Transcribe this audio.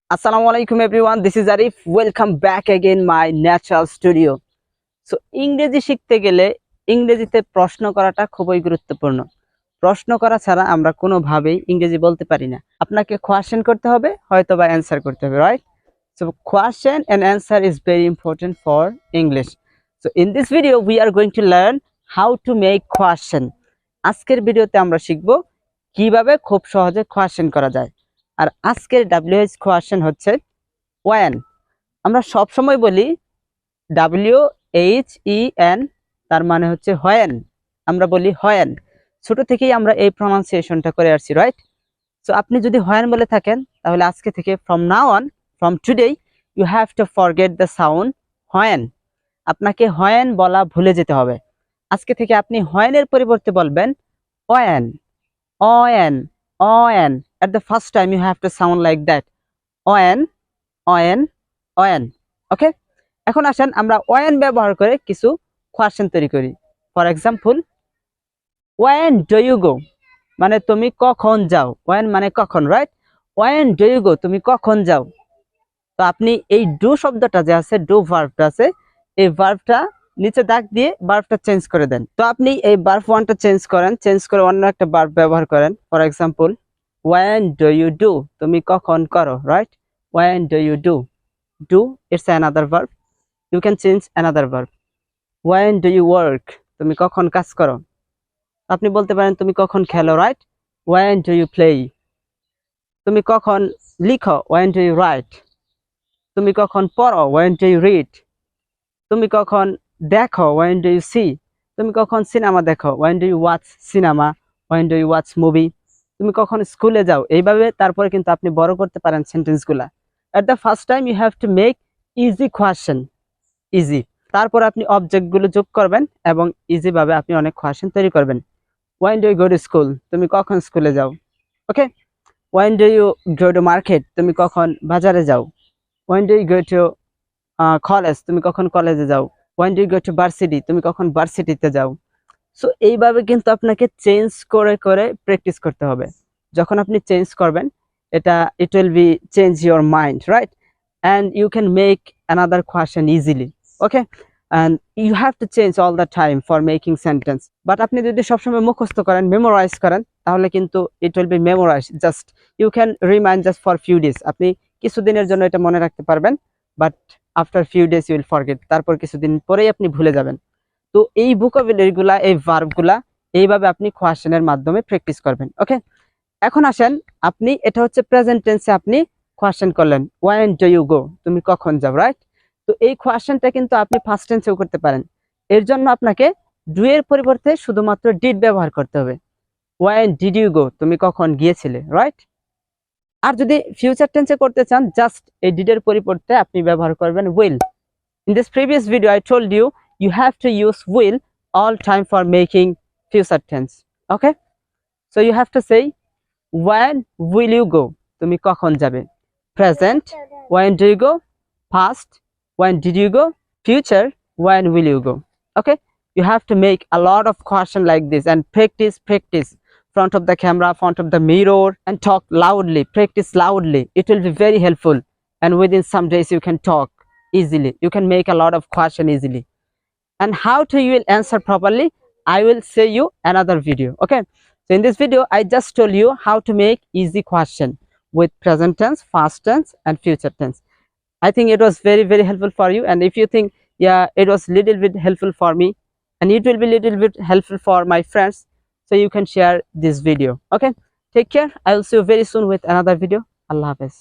Assalamu alaikum everyone, this is Arif. Welcome back again my natural studio. So ইংরেজি শিখতে গেলে ইংরেজিতে প্রশ্ন করাটা খুবই গুরুত্বপূর্ণ। প্রশ্ন করা ছাড়া আমরা কোনোভাবেই ইংরেজি বলতে পারি না। আপনাকে কোয়েশ্চেন করতে হবে, হয়তো বা অ্যানসার করতে হবে, right? So question and answer is very important for English. So in this video we are going to learn how to make question. আজকের ভিডিওতে আমরা শিখব কিভাবে খুব সহজে কোয়েশ্চেন করা যায়। আর আজকের WH কোয়েশ্চেন হচ্ছে when। আমরা সব সময় বলি WHEN, তার মানে হচ্ছে when। আমরা বলি when, ছোট থেকেই আমরা এই প্রনাউন্সিয়েশনটা করে আসছি, রাইট? সো আপনি যদি when বলে থাকেন তাহলে আজকে থেকে from now on, from today you have to forget the sound when। আপনাকে when বলা ভুলে যেতে হবে। আজকে থেকে আপনি when এর পরিবর্তে বলবেন when, when, when। At the first time you have to sound like that, when, when, when। ওকে, এখন আসেন আমরা when ব্যবহার করে কিছু কোয়েশ্চেন তৈরি করি। For example, when do you go মানে তুমি কখন যাও। when মানে কখন, right? when do you go তুমি কখন যাও। তো আপনি এই ডু শব্দটা যে আছে, ডু ভার্বটা আছে, এই ভার্বটা নিচে দাগ দিয়ে ভার্বটা চেঞ্জ করে দেন। তো আপনি এই ভার্ব ওয়ানটা চেঞ্জ করেন, চেঞ্জ করে অন্য একটা ভার্ব ব্যবহার করেন। For example, when do you do তুমি কখন করো, right? when do you do, do it's another verb, you can change another verb। when do you work তুমি কখন কাজ করো। আপনি বলতে পারেন তুমি কখন খেলো, right? when do you play তুমি কখন লিখো, when do you write তুমি কখন পড়ো, when do you read তুমি কখন দেখো, when do you see তুমি কখন সিনেমা দেখো, when do you watch cinema, when do you watch movie তুমি কখন স্কুলে যাও। এইভাবে তারপরে কিন্তু আপনি বড় করতে পারেন সেন্টেন্সগুলা। at the first time you have to make easy question, easy। তারপর আপনি অবজেক্টগুলো যোগ করবেন এবং ইজি ভাবে আপনি অনেক কোয়েশ্চেন তৈরি করবেন। when do you go to school তুমি কখন স্কুলে যাও। ওকে, when do you go to market তুমি কখন বাজারে যাও। when do you go to college তুমি কখন কলেজে যাও। when do you go to varsity তুমি কখন ভার্সিটিতে যাও। সো এইভাবে কিন্তু আপনাকে চেঞ্জ করে করে প্র্যাকটিস করতে হবে। যখন আপনি চেঞ্জ করবেন, এটা it will be change your mind, right? and you can make another question easily, okay? and you have to change all the time for making sentence। but আপনি যদি সবসময় মুখস্থ করেন, মেমোরাইজ করেন, তাহলে কিন্তু it will be memorized, just you can remind just for few days। আপনি কিছুদিনের জন্য এটা মনে রাখতে পারবেন, but after few days you will forget, তারপর কিছুদিন পরেই আপনি ভুলে যাবেন। তো এই ভোকাবুলারি গুলা, এই ভার্ব গুলা এইভাবে আপনি কোয়েশ্চেনের মাধ্যমে প্র্যাকটিস করবেন। ওকে, এখন আসেন, আপনি এটা হচ্ছে প্রেজেন্ট টেন্সে আপনি কোয়েশ্চেন করলেন, when do you go তুমি কখন যাও, রাইট? তো এই কোয়েশ্চেনটা কিন্তু আপনি ফার্স্ট টেন্সেও করতে পারেন। এর জন্য আপনাকে ডু এর পরিবর্তে শুধুমাত্র ডিড ব্যবহার করতে হবে। when did you go তুমি কখন গিয়েছিলে, রাইট? আর যদি ফিউচার টেন্সে করতে চান, জাস্ট এই ডিড এর পরিবর্তে আপনি ব্যবহার করবেন will। in this previous video I told you you have to use will all time for making future tense, okay? so you have to say when will you go তুমি কখন যাবে। present, when do you go, past, when did you go, future, when will you go, okay? you have to make a lot of question like this and practice front of the camera, front of the mirror, and talk loudly, practice loudly, it will be very helpful, and within some days you can talk easily, you can make a lot of question easily। and how to you will answer properly, I will say you another video, okay? so in this video I just told you how to make easy question with present tense, past tense, and future tense। I think it was very helpful for you, and if you think yeah it was little bit helpful for me and it will be little bit helpful for my friends, so you can share this video, okay? take care, I will see you very soon with another video। Allah Hafiz।